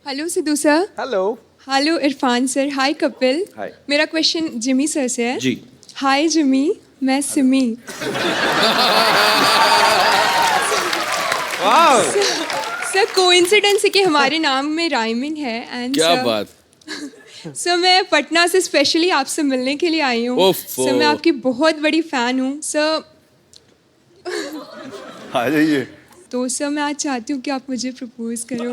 Hello Sidhu sir. Hello. Hello Irfan sir. Hi Kapil. Hi. मेरा question Jimmy sir से है। जी। हाय Jimmy, मैं सिमी। वाह। सर कोइंसिडेंस है कि हमारे नाम में राइमिंग है एंड क्या बात। सर मैं पटना से स्पेशली आपसे मिलने के लिए आई हूँ। ओफो। सर मैं आपकी बहुत बड़ी फ़ैन हूँ सर। आ जाइए। तो सर मैं आज चाहती हूँ कि आप मुझे प्रपोज करो।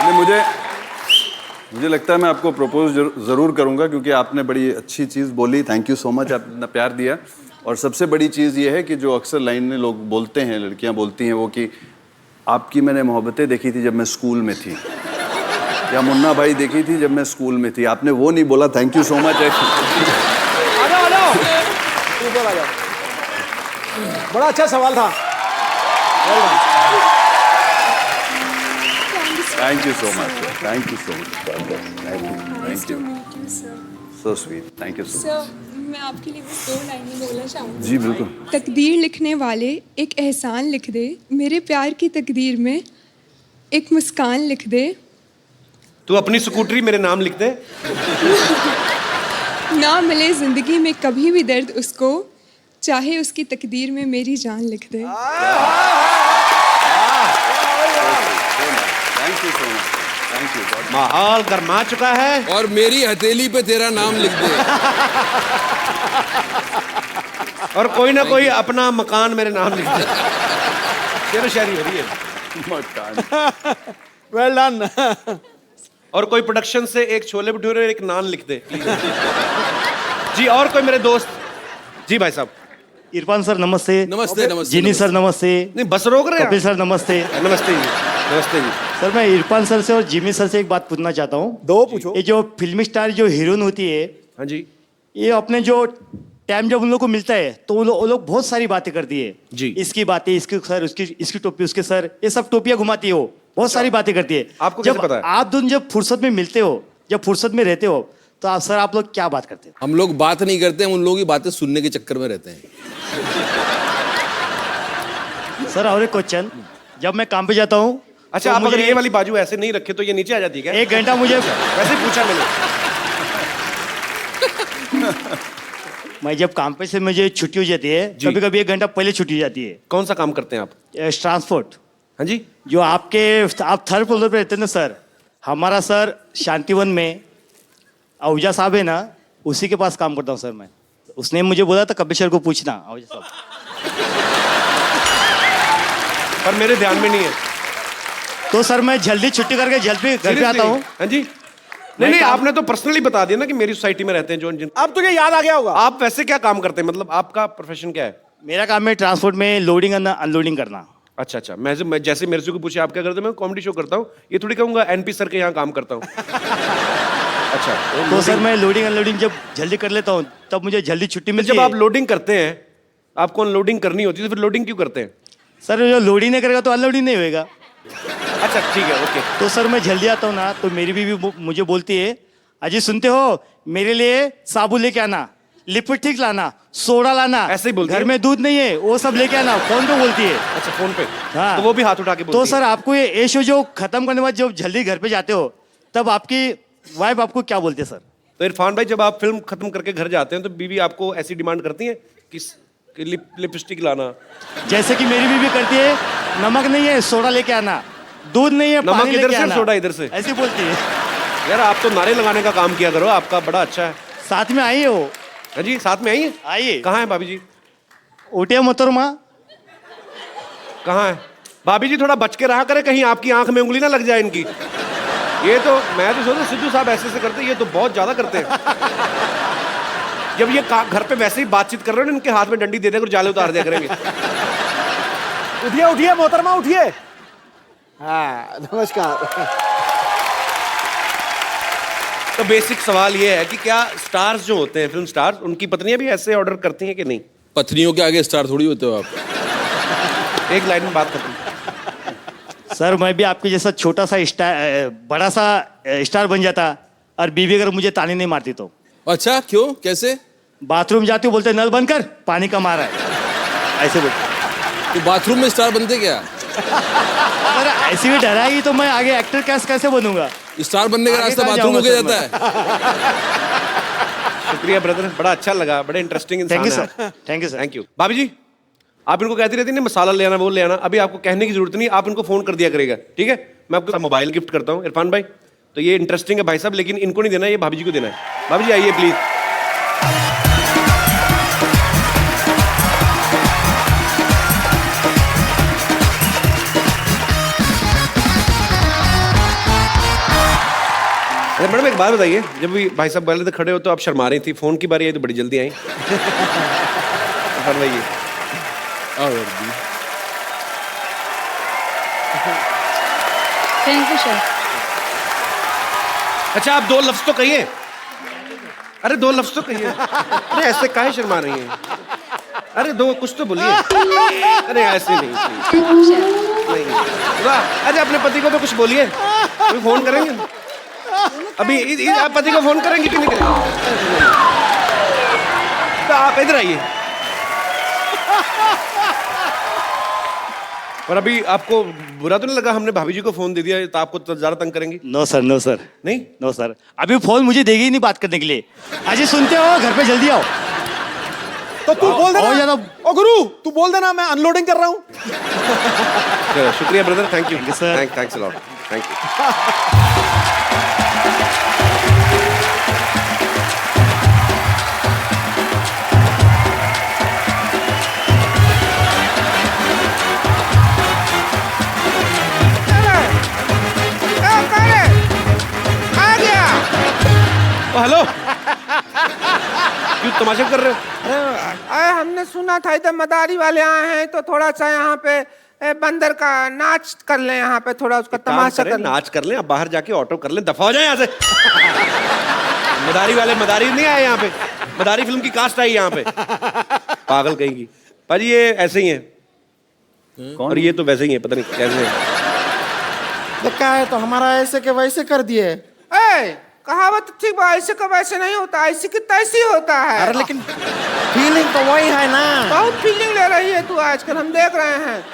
नहीं, मुझे लगता है मैं आपको प्रपोज ज़रूर करूंगा क्योंकि आपने बड़ी अच्छी चीज़ बोली। थैंक यू सो मच, आपने इतना प्यार दिया। और सबसे बड़ी चीज़ ये है कि जो अक्सर लाइन में लोग बोलते हैं, लड़कियां बोलती हैं वो कि आपकी मैंने मोहब्बतें देखी थी जब मैं स्कूल में थी, या मुन्ना भाई देखी थी जब मैं स्कूल में थी। आपने वो नहीं बोला। Thank you so much. आ जाओ ऊपर आ जाओ। बड़ा अच्छा सवाल था। Thank you so much. Thank you so much. Thank you. So sweet. Thank you so much. Sir मैं आपके लिए बस 2 लाइनें बोलना चाहूँगी। जी बिल्कुल। तकदीर लिखने वाले एक एहसान लिख दे, मेरे प्यार की तकदीर में एक मुस्कान लिख दे। तू अपनी स्कूटरी मेरे नाम लिख दे। ना मिले जिंदगी में कभी भी दर्द उसको, चाहे उसकी तकदीर में मेरी जान लिख दे। Thank you so much. Thank you. माहौल गरमा चुका है। और मेरी हथेली पे तेरा नाम लिख दे। और कोई ना कोई अपना मकान मेरे नाम लिख दे। तेरा शायरी हो रही है। Well done. और कोई प्रोडक्शन से एक छोले भटूरे और एक नान लिख दे जी। और कोई मेरे दोस्त। जी भाई साहब। इरफान सर नमस्ते। नमस्ते नमस्ते। जिनी सर नमस्ते। नहीं बस रोक रहे कपिल हैं। सर नमस्ते। नमस्ते जी। नमस्ते जी। सर मैं इरफान सर से और जिमी सर से एक बात पूछना चाहता हूँ। दो पूछो। ये जो फिल्मी स्टार जो हीरोइन होती है, हाँ जी। ये अपने जो टाइम जब उन लोग को मिलता है तो वो लोग बहुत सारी बातें करती है जी। इसकी बातें, इसकी सर, इसकी टोपी, उसके सर, ये सब टोपियां घुमाती है। वो बहुत सारी बातें करती है। आपको कैसे जब पता है? आप दोनों जब फुर्सत में मिलते हो, जब फुर्सत में रहते हो, तो आप सर आप लोग क्या बात करते हो? हम लोग बात नहीं करते, हम उन लोगों की बातें सुनने के चक्कर में रहते हैं। सर और एक क्वेश्चन, जब मैं काम पे जाता हूँ। अच्छा तो आप अगर मुझे ये वाली बाजू ऐसे नहीं रखे तो ये नीचे आ जाती है क्या? 1 घंटा मुझे वैसे ही पूछा मैंने। मैं जब काम पे से मुझे छुट्टी हो जाती है, जी। कभी कभी 1 घंटा पहले छुट्टी हो जाती है। कौन सा काम करते हैं आप? ट्रांसपोर्ट। हाँ जी। जो आप 3rd फ्लोर पे रहते हैं ना सर, हमारा सर शांतिवन में आहूजा साहब है ना, उसी के पास काम करता हूँ सर मैं। उसने मुझे बोला था कपिल सर को पूछना आहूजा साहब। पर मेरे ध्यान में नहीं है। तो सर मैं जल्दी छुट्टी करके जल्दी घर पे आता हूँ। हाँ जी। नहीं आपने तो पर्सनली बता दिया ना कि मेरी सोसाइटी में रहते हैं जो जिन। अब तुझे याद आ गया होगा। आप वैसे क्या काम करते हैं, मतलब आपका प्रोफेशन क्या है? मेरा काम है ट्रांसपोर्ट में लोडिंग करना, अनलोडिंग करना। अच्छा अच्छा। मैं जैसे मेरे से को पूछे आप क्या करते हैं, मैं कॉमेडी शो करता हूँ। ये थोड़ी कहूंगा एनपी सर के यहाँ काम करता हूँ। अच्छा तो सर मैं लोडिंग अनलोडिंग जब जल्दी कर लेता हूँ तब मुझे जल्दी छुट्टी मिलती जब है। आप लोडिंग करते हैं, आपको अनलोडिंग करनी होती है, तो फिर लोडिंग क्यों करते हैं? सर जो लोडिंग नहीं करेगा तो अनलोडिंग नहीं होएगा। अच्छा ठीक है, ओके। तो सर मैं जल्दी आता हूँ ना, तो मेरी बीवी मुझे बोलती है, अजी सुनते हो, मेरे लिए साबुन लेके आना, लिपस्टिक लाना, सोडा लाना, ऐसे ही बोलती घर है? में दूध नहीं है वो सब लेके आना। फोन पे बोलती है। अच्छा फोन पे। हाँ। तो वो भी हाथ उठा के बोलती तो है। सर आपको ये शो जो खत्म करने के बाद जब जल्दी घर पे जाते हो, तब आपकी वाइफ आपको क्या बोलते हैं सर? तो इरफान भाई, जब आप फिल्म खत्म करके घर जाते हैं तो बीवी आपको ऐसी डिमांड करती है कि लिपस्टिक लाना? जैसे कि मेरी बीवी करती है, नमक नहीं है सोडा लेके आना, दूध नहीं है नमक पानी इधर लेके से, आना। सोडा इधर से। ऐसी बोलती है। यार आप तो नारे लगाने का काम किया करो, आपका बड़ा अच्छा है। साथ में आई है वो। हाँ जी, साथ में आई है। आइए। कहाँ है भाभी जी? उठिए मोहतरमा। कहाँ है भाभी जी? थोड़ा बच के रहा करे, कहीं आपकी आंख में उंगली ना लग जाए इनकी। ये तो मैं तो सोचता सिद्धू साहब ऐसे करते हैं, ये तो बहुत ज्यादा करते हैं। जब ये घर पे वैसे ही बातचीत कर रहे हो, इनके हाथ में डंडी दे देकर जाले उतार दिया करेंगे। उठिए उठिए मोहतरमा उठिए। हाँ नमस्कार। तो बेसिक सवाल ये है कि क्या स्टार्स जो होते हैं, फिल्म स्टार्स, उनकी पत्नियां भी ऐसे ऑर्डर करती हैं कि नहीं? पत्नियों के आगे स्टार थोड़ी होते हो आप। एक लाइन में बात खत्म। सर मैं भी आपके जैसा छोटा सा स्टार, बड़ा सा स्टार बन जाता, और बीवी अगर मुझे ताने नहीं मारती तो। अच्छा क्यों, कैसे? बाथरूम जाती हूँ बोलते नल बंद कर, पानी कम आ रहा है, ऐसे बोलते। तो बाथरूम में स्टार बनते क्या? अगर ऐसी भी डराएगी तो मैं आगे एक्टर कैसे बनूंगा? स्टार बनने का आगे रास्ता कहाँ बाथरूम हो जाऊंगा गया सर जाता है। शुक्रिया ब्रदर, बड़ा अच्छा लगा, बड़े इंटरेस्टिंग इंसान थैंक यू हैं सर, आप। Thank you sir. Thank you. भाभी जी, आप इनको कहती रहती ना मसाला ले आना, वो ले आना, अभी आपको कहने की जरूरत नहीं, आप इनको फोन कर दिया करेगा, ठीक है? मैं आपको मोबाइल गिफ्ट करता हूँ इरफान भाई। तो ये इंटरेस्टिंग है भाई साहब, लेकिन इनको नहीं देना, ये भाभी जी को देना है। भाभी जी आइए प्लीज। अरे मैडम एक बात बताइए, जब भी भाई साहब पहले तो खड़े हो तो आप शर्मा रही थी, फोन की बारी आई तो बड़ी जल्दी आई। फरमाइए। आओ वर्दी। Thank you sir. अच्छा आप 2 लफ्ज तो कहिए। अरे 2 लफ्ज तो कहिए। अरे ऐसे काहे शर्मा रही हैं? अरे 2 कुछ तो बोलिए। अरे ऐसे नहीं, नहीं। वाह, अरे अपने पति को तो कुछ बोलिए। कोई फोन करेंगे अभी? आप पति को फोन करेंगे कि नहीं करेंगे? तो आप इधर आइए। और अभी आपको बुरा तो नहीं लगा हमने भाभी जी को फोन दे दिया, तो आपको तो ज्यादा तंग करेंगी? नो सर, नो सर, नहीं, नो सर, अभी फोन मुझे देगी ही नहीं बात करने के लिए। अजी सुनते हो, घर पे जल्दी आओ। तो तू बोल और ज्यादा- देना, ओ गुरु तू बोल देना मैं अनलोडिंग कर रहा हूँ। शुक्रिया brother, thank you, Thank you, sir. Thanks a lot, thank you. Hello, क्यों तमाशा कर रहे हो? अरे हमने सुना था इधर मदारी वाले आए हैं तो थोड़ा सा यहाँ पे बंदर का नाच कर लें, यहाँ पे थोड़ा उसका तमाशा कर लें। नाच कर लें, अब बाहर जाके ऑटो कर लें, दफा हो जाए यहाँ से। मदारी वाले मदारी नहीं आए यहाँ पे, मदारी फिल्म की कास्ट आई यहाँ पे, पागल कहेंगी। पर ये ऐसे ही है और ये तो वैसे ही है, पता नहीं कैसे है। क्या है तो हमारा ऐसे के वैसे कर दिए। कहावत ठीक बा, ऐसे का वैसे नहीं होता, ऐसे की तैसी होता है। अरे लेकिन फीलिंग तो वही है ना। बहुत फीलिंग ले रही है तू आजकल, हम देख रहे हैं।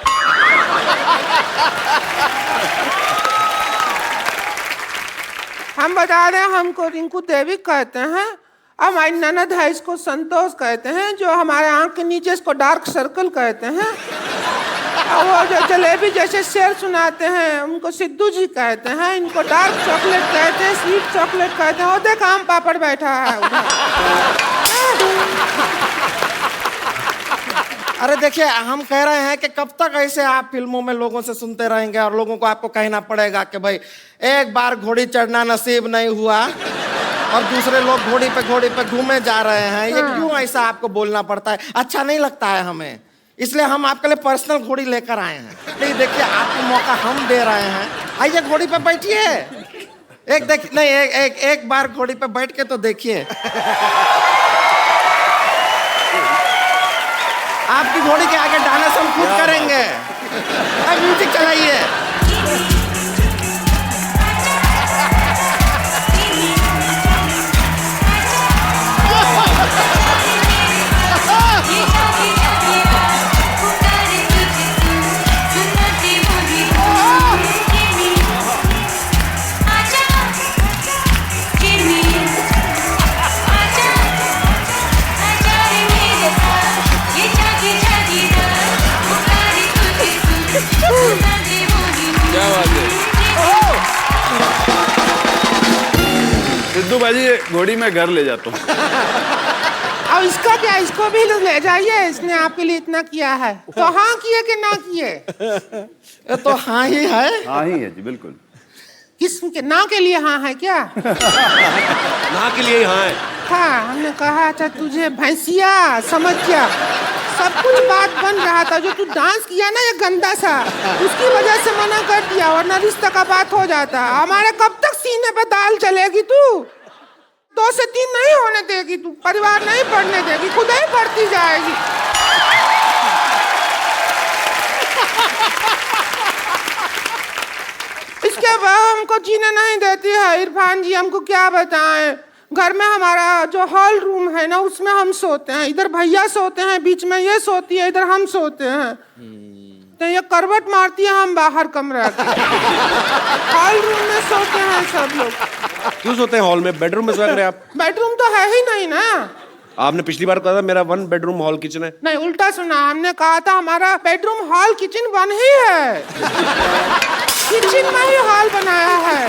हम बता दें, हमको रिंकू देवी कहते हैं, हमारी ननद है इसको संतोष कहते हैं, जो हमारे आंख के नीचे इसको डार्क सर्कल कहते हैं, और वो जो जलेबी जैसे शेर सुनाते हैं उनको सिद्धू जी कहते हैं, इनको डार्क चॉकलेट कहते हैं, स्वीट चॉकलेट कहते हैं। और देख आम पापड़ बैठा है अरे देखिए, हम कह रहे हैं कि कब तक ऐसे आप फिल्मों में लोगों से सुनते रहेंगे और लोगों को आपको कहना पड़ेगा कि भाई एक बार घोड़ी चढ़ना नसीब नहीं हुआ और दूसरे लोग घोड़ी पे घूमे जा रहे हैं। ये क्यों ऐसा आपको बोलना पड़ता है? अच्छा नहीं लगता है हमें, इसलिए हम आपके लिए पर्सनल घोड़ी लेकर आए हैं। नहीं देखिए, आपको मौका हम दे रहे हैं, आइए घोड़ी पे बैठिए। एक बार घोड़ी पे बैठ के तो देखिए। आपकी घोड़ी के आगे डांस हम खुद करेंगे। अब म्यूजिक चलाइए। क्या बात है। सिद्धू भाजी, घोड़ी में घर ले जाता हूँ। अब इसका क्या, इसको भी ले जाइए, इसने आपके लिए इतना किया है तो हाँ किए कि ना किए? ये तो हाँ ही है। हाँ ही है जी, बिल्कुल। किसके ना के लिए हाँ है क्या? ना के लिए हाँ है। हाँ, हमने कहा था तुझे भैंसिया, समझ क्या, सब कुछ बात बन रहा था। जो तू डांस किया ना ये गंदा सा, उसकी वजह से मना कर दिया, वरना रिश्ता का बात हो जाता। हमारे कब तक सीने पे दाल चलेगी तू? 2 से 3 नहीं होने देगी तू, परिवार नहीं बढ़ने देगी, खुद ही बढ़ती जाएगी। इसके बाद हमको जीने नहीं देती है इरफान जी, हमको क्या बताएं। घर में हमारा जो हॉल रूम है ना उसमें हम सोते हैं, इधर भैया सोते हैं, बीच में ये सोती है, इधर हम सोते हैं। तो ये करवट मारती है, हम बाहर कमरा के हॉल रूम में सोते हैं सब लोग। क्यों सोते हैं हॉल में? बेडरूम में सोया करें आप। बेडरूम तो है ही नहीं ना। आपने पिछली बार कहा था मेरा 1 बेडरूम हॉल किचन है। नहीं, उल्टा सुना, हमने कहा था हमारा बेडरूम हॉल किचन 1 ही है। किचन में ही हॉल बनाया है।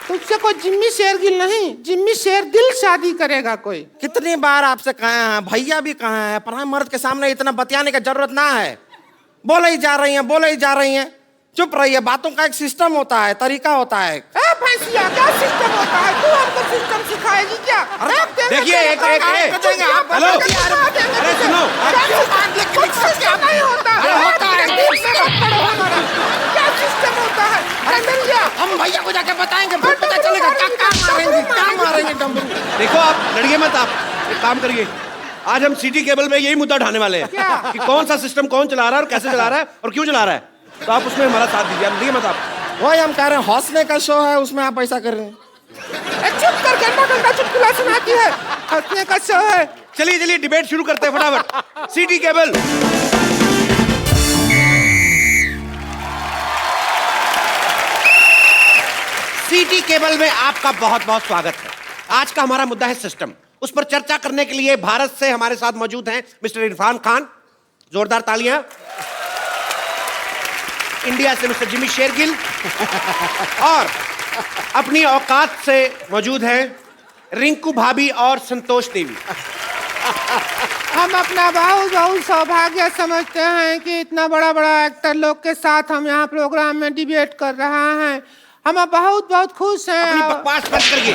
तुझसे कोई जिम्मी शेरगिल नहीं, जिम्मी शेरदिल शादी करेगा कोई। कितनी बार आपसे कहे हैं, भैया भी कहे हैं, पर मर्द के सामने इतना बतियाने की जरूरत ना है। बोले ही जा रही हैं, बोले ही जा रही हैं। चुप रहिए, बातों का एक सिस्टम होता है, तरीका होता है। भैंसिया, क्या सिस्टम होता है? तू हमको सिस्टम सिखाएगी क्या? देखिए एक हेलो, अरे सुनो, नहीं होता। क्या सिस्टम होता है? हम भैया को जाके बताएंगे, फिर पता चलेगा क्या मारेंगे डमरू। देखो आप लड़िए मत, आप एक काम करिए, आज हम सिटी केबल में यही मुद्दा उठाने वाले हैं कि कौन सा सिस्टम कौन चला रहा है और कैसे चला रहा है और क्यों चला रहा है। तो आप उसमें हमारा साथ दीजिए, लड़िए मत आप। वही हम कह रहे हैं, हौसले का शो है, उसमें आप ऐसा कर रहे हैं। चुप कर, गंदा गंदा चुटकुला सुनाती है। हंसने का शो है। चलिए चलिए डिबेट शुरू करते हैं फटाफट। City cable. सिटी केबल में आपका बहुत बहुत स्वागत है। आज का हमारा मुद्दा है सिस्टम। उस पर चर्चा करने के लिए भारत से हमारे साथ मौजूद हैं मिस्टर इरफान खान, जोरदार तालियां। इंडिया से मिस्टर जिमी शेरगिल और अपनी औकात से मौजूद हैं रिंकू भाभी और संतोष देवी। हम अपना बहुत सौभाग्य समझते हैं कि इतना बड़ा एक्टर लोग के साथ हम यहाँ प्रोग्राम में डिबेट कर रहे हैं। हम बहुत खुश हैं। अपनी बकवास बंद करिए,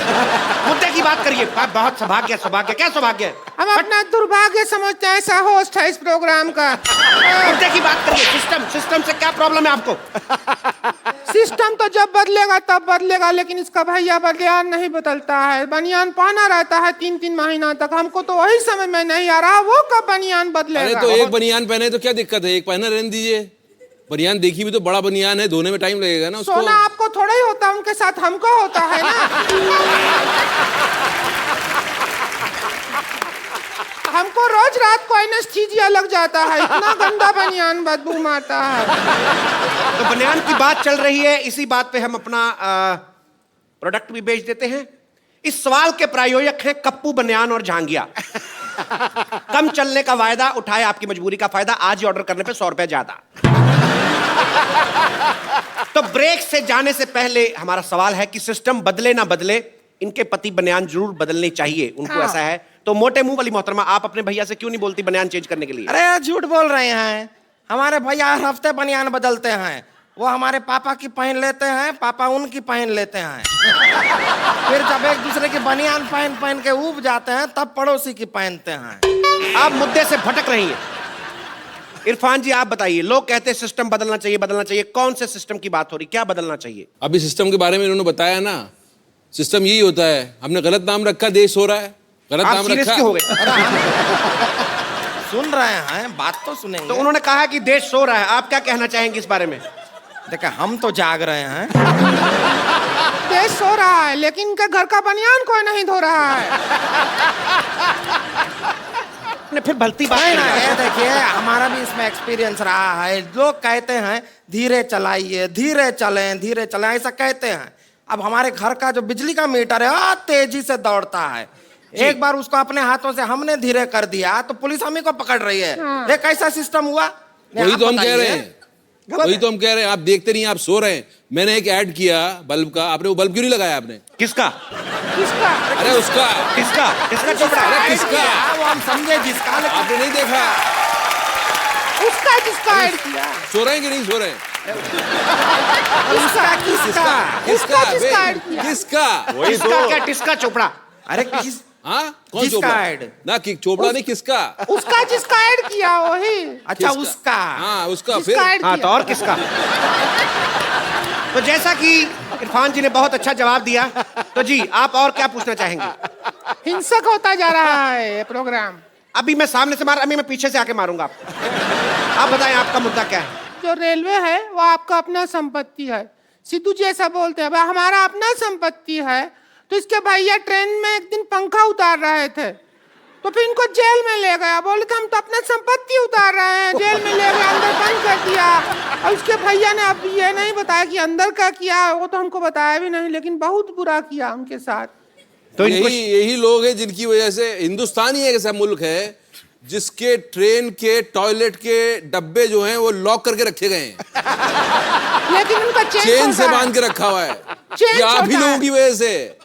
मुद्दे की बात करिए। बहुत सौभाग्य, सौभाग्य क्या सौभाग्य है? हम अपना दुर्भाग्य समझते हैं, ऐसा होस्ट है इस प्रोग्राम का। मुद्दे की बात करिए। सिस्टम से क्या प्रॉब्लम है आपको? सिस्टम तो जब बदलेगा तब बदलेगा, लेकिन इसका भैया बनियान नहीं बदलता है। बनियान पहना रहता है 3-3 महीना तक। हमको तो वही समझ में नहीं आ रहा, वो कब बनियान बदलेगा। अरे तो एक बनियान पहने तो क्या दिक्कत है, एक पहना रहने दीजिए। बनियान देखी भी तो बड़ा बनियान है, धोने में टाइम लगेगा ना उसको। सोना आपको थोड़ा ही होता, उनके साथ हमको होता है ना। हमको रोज रात को एनेस्थीसिया लग जाता है, इतना गंदा बनियान बदबू मारता है। तो बनियान की बात चल रही है, इसी बात पे हम अपना प्रोडक्ट भी बेच देते हैं। इस सवाल के प्रायोजक हैं कप्पू बनियान और झांगिया। कम चलने का वायदा, उठाए आपकी मजबूरी का फायदा। आज ही ऑर्डर करने पे 100 रुपए ज्यादा। तो ब्रेक से जाने से पहले हमारा सवाल है कि सिस्टम बदले ना बदले, इनके पति बनियान जरूर बदलनी चाहिए, उनको ऐसा है। तो मोटे मुंह वाली मोहतरमा, आप अपने भैया से क्यों नहीं बोलती बनियान चेंज करने के लिए? अरे झूठ बोल रहे हैं, हमारे भैया हर हफ्ते बनियान बदलते हैं। वो हमारे पापा की पहन लेते हैं, पापा उनकी पहन लेते हैं। फिर जब एक दूसरे की बनियान पहन के ऊब जाते हैं, तब पड़ोसी की पहनते हैं। आप मुद्दे से भटक रही हैं। इरफान जी आप बताइए, लोग कहते हैं सिस्टम बदलना चाहिए। कौन से सिस्टम की बात हो रही, क्या बदलना चाहिए? अभी सिस्टम के बारे में इन्होंने बताया ना, सिस्टम यही होता है। हमने गलत नाम रखा, देश हो रहा है, गलत आप नाम सीरियस रखा। क्यों हो गए? सुन रहे हैं, बात तो सुनेंगे। तो उन्होंने कहा कि देश सो रहा है, आप क्या कहना चाहेंगे इस बारे में? देखा, हम तो जाग रहे हैं। देश सो रहा है, लेकिन इनके घर का बनियान कोई नहीं धो रहा है। फिर भलती बात नहीं कर रहे हैं। ना, ये देखिए, हमारा भी इसमें एक्सपीरियंस रहा है। लोग कहते हैं धीरे चलाइए, धीरे चलें, ऐसा कहते हैं। अब हमारे घर का जो बिजली का मीटर है तेजी से दौड़ता है। एक बार उसको अपने हाथों से हमने धीरे कर दिया तो पुलिस हम ही को पकड़ रही है। ये कैसा सिस्टम हुआ? वही आप तो हम कह बताइए। रहे हैं, वही तो हम कह रहे हैं। आप देखते नहीं, आप सो रहे हैं। मैंने एक ऐड किया बल्ब का, आपने वो बल्ब क्यों नहीं लगाया आपने? किसका? अरे उसका किसका चोपड़ा? अरे किसका? वो हम समझे जिसका, लेकिन आपने नहीं देखा? जिसका ऐड किया। सो रहे हैं कि नहीं सो रहे हैं? किसका किसका जिसका ऐड किया। किसका क्या टिसका चोपड़ा? अरे किस हाँ, कौन किसका चोपड़ा? ऐड? ना कि चोपड़ा नहीं, किसका? उसका जिसका ऐड किया वही। अच्छा, किसका? उसका। हाँ, उसका। फिर जिसका ऐड हाँ, किया। तो और किसका? तो जैसा कि इरफान जी ने बहुत अच्छा जवाब दिया, तो जी आप और क्या पूछना चाहेंगे? हिंसक होता जा रहा है ये प्रोग्राम। अभी मैं सामने से अभी मैं पीछे से आके मारूंगा आपको। आप बताएं आपका मुद्दा क्या है? जो रेलवे है वो आपका अपना संपत्ति है। सिद्धू जी ऐसा बोलते हैं, भाई हमारा अपना संपत्ति है, तो इसके भैया ट्रेन में एक दिन पंखा उतार रहे थे, तो फिर इनको जेल में ले गया। बोले थे हम तो अपना संपत्ति उतार रहे हैं, जेल में ले गए, अंदर बंद कर दिया। और उसके भैया ने अब ये नहीं बताया कि अंदर क्या किया, वो तो हमको बताया भी नहीं, लेकिन बहुत बुरा किया उनके साथ। तो इनको यही लोग हैं जिनकी वजह से हिंदुस्तान ही एक ऐसा मुल्क है जिसके ट्रेन के टॉयलेट के डब्बे जो हैं वो लॉक करके रखे गए हैं, लेकिन उनका चेन से बांध के रखा हुआ है। चेन ये आप ही छोटा लोगों है। की वजह से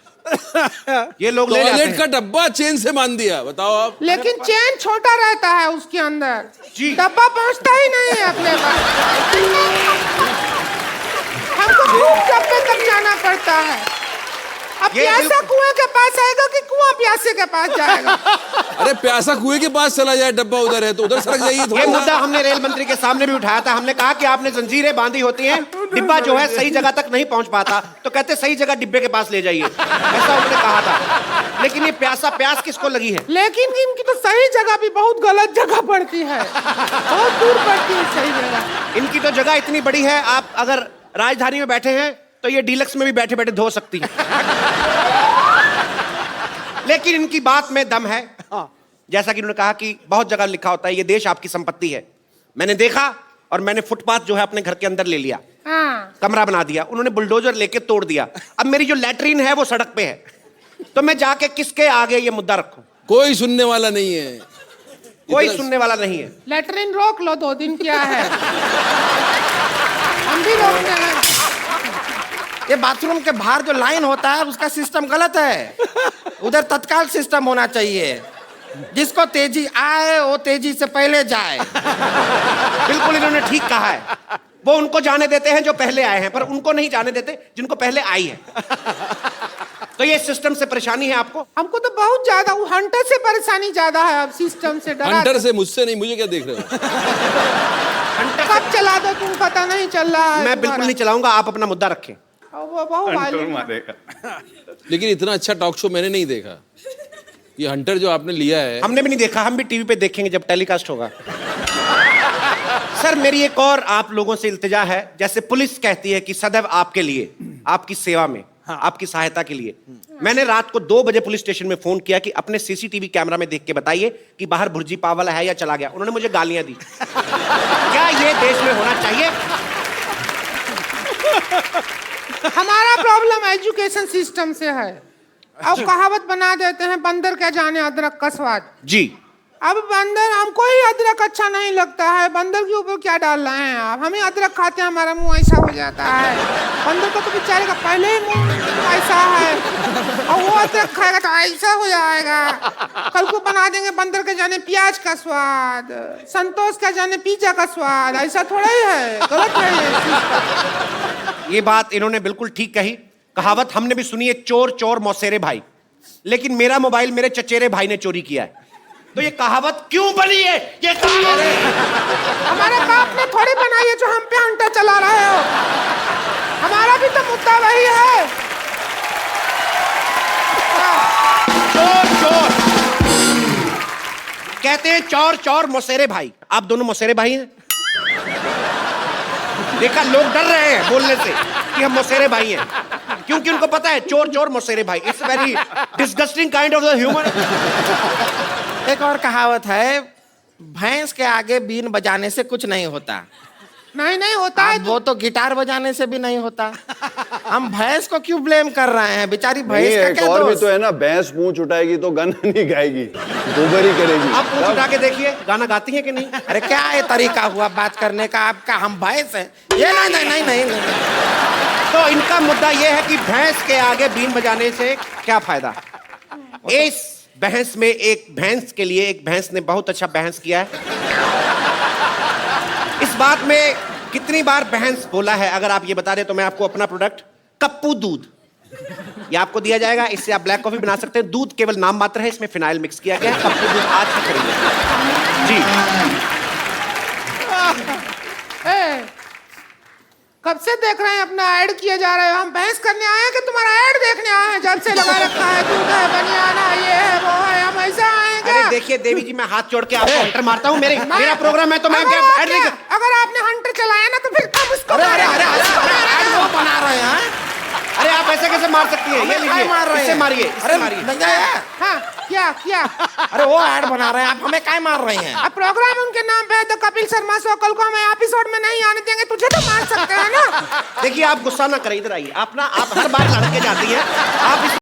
ये लोग ले जाते टॉयलेट हैं। का डब्बा चेन से बांध दिया, बताओ आप। लेकिन चेन छोटा रहता है उसके अंदर, जी। डब्बा पहुंचता ही नहीं है अपने पास। हमको खूब डब्बे तक जाना पड़ता है। अब ये प्यासा कुएं के पास आएगा कि कुआं प्यासे के पास जाएगा? अरे प्यासा कुएं के पास चला जाए, डब्बा उधर है तो उधर सरक जाइए ये थोड़ा सा। मुद्दा हमने रेल मंत्री के सामने भी उठाया था। हमने कहा कि आपने जंजीरें बांधी होती हैं, डिब्बा जो है सही जगह तक नहीं पहुंच पाता, तो कहते सही जगह डिब्बे के पास ले जाइए, ऐसा उन्होंने कहा था। लेकिन ये प्यास किसको लगी है? लेकिन इनकी तो सही जगह भी बहुत गलत जगह पड़ती है, बहुत दूर पड़ती है सही जगह। इनकी तो जगह इतनी बड़ी है, आप अगर राजधानी में बैठे हैं तो ये डीलक्स में भी बैठे बैठे धो सकती है। लेकिन इनकी बात में दम है। जैसा कि उन्होंने कहा कि बहुत जगह लिखा होता है ये देश आपकी संपत्ति है। मैंने देखा और मैंने फुटपाथ जो है अपने घर के अंदर ले लिया, हाँ। कमरा बना दिया, उन्होंने बुलडोजर लेके तोड़ दिया। अब मेरी जो लैट्रीन है वो सड़क पे है, तो मैं जाके किसके आगे ये मुद्दा रखूं? कोई सुनने वाला नहीं है, कोई सुनने वाला नहीं है। लेटरिन रोक लो 2 दिन, क्या है, हम भी रोकते हैं। ये बाथरूम के बाहर जो लाइन होता है उसका सिस्टम गलत है, उधर तत्काल सिस्टम होना चाहिए, जिसको तेजी आए वो तेजी से पहले जाए। बिल्कुल इन्होंने ठीक कहा है। वो उनको जाने देते हैं जो पहले आए हैं, पर उनको नहीं जाने देते जिनको पहले आई है। तो ये सिस्टम से परेशानी है आपको? हमको तो बहुत ज्यादा, वो हंटर से परेशानी ज्यादा है, अब सिस्टम से डरा। हंटर से, मुझसे नहीं, मुझे क्या देख रहे हो? कब चला दो तुम, पता नहीं चल रहा है। मैं बिल्कुल नहीं चलाऊंगा, आप अपना मुद्दा रखें। वो बहुत वायलेंट। लेकिन इतना अच्छा टॉक शो मैंने नहीं देखा। ये हंटर जो आपने लिया है, हमने भी नहीं देखा, हम भी टीवी पे देखेंगे जब टेलीकास्ट होगा। सर मेरी एक और आप लोगों से इल्तिजा है, जैसे पुलिस कहती है कि सदैव आपके लिए, आपकी सेवा में, आपकी सहायता के लिए। मैंने रात को 2 बजे पुलिस स्टेशन में फोन किया कि अपने सीसीटीवी कैमरा में देख के बताइए कि बाहर भुर्जी पाव वाला है या चला गया। उन्होंने मुझे गालियां दी। क्या ये देश में होना चाहिए? हमारा प्रॉब्लम एजुकेशन सिस्टम से है। अब कहावत बना देते हैं, बंदर क्या जाने अदरक का स्वाद। जी। अब बंदर, हमको ही अदरक अच्छा नहीं लगता है, बंदर के ऊपर क्या डाल रहे हैं आप? हम ही अदरक खाते हैं, हमारा मुंह ऐसा हो जाता है। बंदर को तो बेचारे का पहले ही मुंह ऐसा है, और वो अदरक खाएगा तो ऐसा हो जाएगा। कल को बना देंगे बंदर के जाने प्याज का स्वाद, संतोष का जाने पिज्जा का स्वाद। ऐसा थोड़ा ही है, गलत है ये। ये बात इन्होंने बिल्कुल ठीक कही। कहावत हमने भी सुनी है, चोर चोर मौसेरे भाई। लेकिन मेरा मोबाइल मेरे चचेरे भाई ने चोरी किया है, तो ये कहावत क्यों बनी है? ये कहावत हमारे बाप ने थोड़ी बनाई है जो हम पे अंटा चला रहे हो। हमारा भी तो मुद्दा वही है। चोर चोर कहते हैं, चोर चोर मौसेरे भाई। आप दोनों मौसेरे भाई हैं? देखा, लोग डर रहे हैं बोलने से कि हम मौसेरे भाई हैं, क्योंकि उनको पता है चोर चोर मौसेरे भाई। It's very disgusting kind of the humour. एक और कहावत है, भैंस के आगे बीन बजाने से कुछ नहीं होता। नहीं होता है। वो तो गिटार बजाने से भी नहीं होता। हम भैंस को क्यों ब्लेम कर रहे हैं? बेचारी नहीं, भैंस का एक क्या और भी दोष? तो है ना, भैंस पूंछ उठाएगी तो गाना नहीं गाएगी, गोबर ही करेगी। आप पूछ उठा के देखिए, गाना गाती है कि नहीं? अरे क्या ये तरीका हुआ बात करने का आपका? हम भैंस हैं ये? नहीं नहीं नहीं नहीं, नहीं। तो इनका मुद्दा यह है कि भैंस के आगे बीन बजाने से क्या फायदा? इस बहस में एक भैंस के लिए एक भैंस ने बहुत अच्छा बहस किया है। इस बात में कितनी बार बहस बोला है, अगर आप ये बता दें तो मैं आपको अपना प्रोडक्ट कप्पू दूध, ये आपको दिया जाएगा। इससे आप ब्लैक कॉफी बना सकते हैं। दूध केवल नाम मात्र है, इसमें फिनाइल मिक्स किया गया है। कप्पू दूध आज से खरीदें जी। कब से देख रहे हैं अपना ऐड किया जा रहा है? हम बहस करने आए हैं कि तुम्हारा ऐड देखने आए हैं? जब से लगा रखा है, दूध है, बनियाना, ये है, वो है, हम ऐसा आए हैं क्या? अरे देखिए देवी जी, मैं हाथ जोड़ के आपको हंटर मारता हूँ। मेरा प्रोग्राम है तो मैं ऐड नहीं कर। अगर आपने हंटर चलाया ना तो फिर हम उसको अरे अरे अरे अरे ऐड वो बना रहे हैं। अरे आप ऐसे कैसे मार सकती हैं? ये हमें लीजिए, काय मार रहे इससे हैं? मारिए, इससे अरे मारिए। नहीं है। हाँ क्या क्या अरे वो ऐड बना रहे हैं, आप हमें काय मार रहे हैं? अब प्रोग्राम उनके नाम पे है तो कपिल शर्मा शो कल को हमें एपिसोड में नहीं आने देंगे, तुझे तो मार सकते हैं ना। देखिए आप गुस्सा ना करें, इधर आइए। आप हर बार लड़के जाती हैं आप